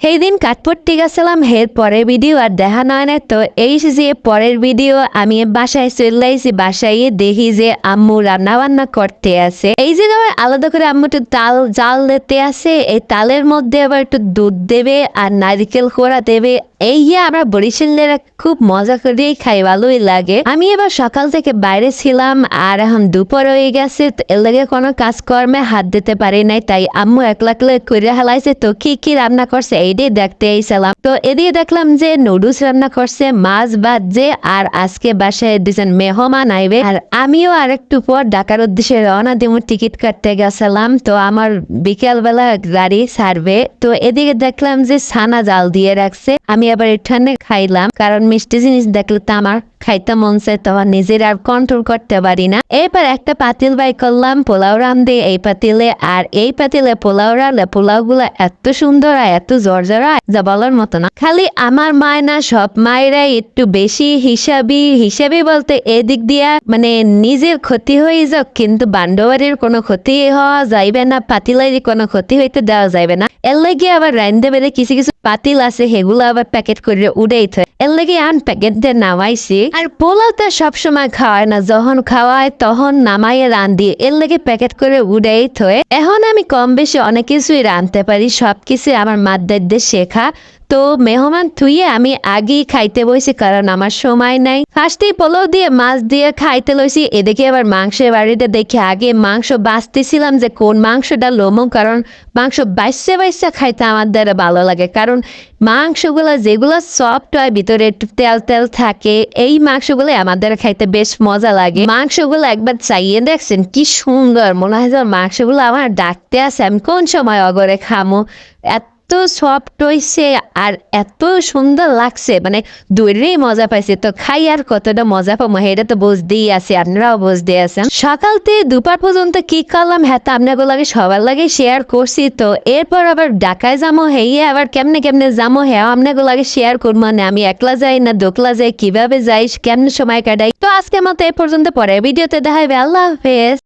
সেই দিন কাঠপট্টি গেছিলাম, এর পরের ভিডিও আর দেখা নয় না। তো এই যে পরের ভিডিও আমি বাসায় চলে আইছি, বাসায় দেখি যে আম্মু রান্না বান্না করতে আছে। এই যে আবার আলাদা করে আম্মু একটু তাল জাল দিতে আছে, এই তালের মধ্যে আবার একটু দুধ দেবে আর নারিকেল কোড়া দেবে। এই আমরা বরিশালেরা খুব মজা করেই খাই, ভালোই লাগে। আমি এবার সকাল থেকে বাইরে ছিলাম আর এখন দুপুর হয়ে গেছে, এর লাগে কোনো কাজকর্মে হাত দিতে পারি নাই, তাই আম্মু একলা একলা করে হেলাইছে। তো কি কি রান্না করছে এইটাই দেখতে আইছিলাম। তো এদিকে দেখলাম যে নুডলস রান্না করছে, মাছ ভাজছে, আর আজকে বাসায় দুজন মেহমান আইবে। আর আমিও আর একটু পর ঢাকার উদ্দেশ্যে রওনা দিব, টিকিট কাটতে গেছিলাম। তো আমার বিকেল বেলা গাড়ি ছাড়বে। তো এদিকে দেখলাম যে ছানা জাল দিয়ে রাখছে, আমি আবার এখানে খাইলাম, কারণ মিষ্টি জিনিস দেখলে তো আমার খাইতে মন চায়, তখন নিজের আর কন্ট্রোল করতে পারি না। এরপর একটা পাতিল বাই করলাম পোলাও রান্ধে এই পাতিলে, আর এই পাতিলে পোলাও রান্না, পোলাও গুলা এত সুন্দর আর এত জর্জরা যা বলার মতো না। খালি আমার মায় না, সব মায়েরাই একটু বেশি হিসাবি বলতে এদিক দিয়া মানে নিজের ক্ষতি হয়ে যাক, কিন্তু বান্ডবাড়ির কোনো ক্ষতি হওয়া যাইবে না, পাতিলেরই কোনো ক্ষতি হইতে দেওয়া যাইবে না। এর লাগে আবার রান্ধতে বেড়ে কিছু কিছু পাতিল আছে, সেগুলো আবার প্যাকেট করে উড়েই থাকে। এর লাগে আন প্যাকেট দিয়ে নামাইছি। আর পোলাওটা সবসময় খাওয়ায় না, যখন খাওয়ায় তখন নামাইয়ে রান্ধি, এর লাগে প্যাকেট করে উড়েই থয়ে। এখন আমি কম বেশি অনেক কিছুই রাঁধতে পারি, সবকিছু আমার মাদ্দারদের শেখা। তো মেহমান থুইয়ে আমি আগেই খাইতে বইছি, কারণ আমার সময় নাই। ফার্স্টেই পোলাও দিয়ে মাছ দিয়ে খাইতে লইছি। এদিকে আবার মাংসের বাড়িতে দেখে আগে মাংস বাঁচতেছিলাম যে কোন মাংসটা লোমো, কারণ মাংস বাইসে খাইতে আমার দ্বারা ভালো লাগে। কারণ মাংসগুলো যেগুলো সফট হয়, ভিতরে একটু তেল তেল থাকে, এই মাংসগুলো আমার দ্বারা খাইতে বেশ মজা লাগে। মাংসগুলো একবার চাইয়ে দেখছেন কি সুন্দর, মনে হয় যে মাংসগুলো আমার ডাকতে আছে, আমি কোন সময় অগরে খামো। এত সফট হয়েছে আর এত সুন্দর লাগছে, মানে দূরেই মজা পাইছে। তো খাই আর কতটা মজা পাবো এটা তো বুঝতেই আছে, আপনারাও বুঝতে আছেন। সকাল থেকে দুপুর পর্যন্ত কি করলাম হ্যাঁ তো আপনাদের লাগে সবার লাগে শেয়ার করছি। তো এরপর আবার ঢাকায় যাবো, হেয়ে আবার কেমনে কেমনে যাবো হ্যাঁ আপনাদের লাগে শেয়ার করবো। মানে আমি একলা যাই না দোকলা যাই, কিভাবে যাই, কেমনে সময় কাটাই। তো আজকের মতো এ পর্যন্ত, পরে ভিডিওতে দেখাবে। আল্লাহ হাফেজ।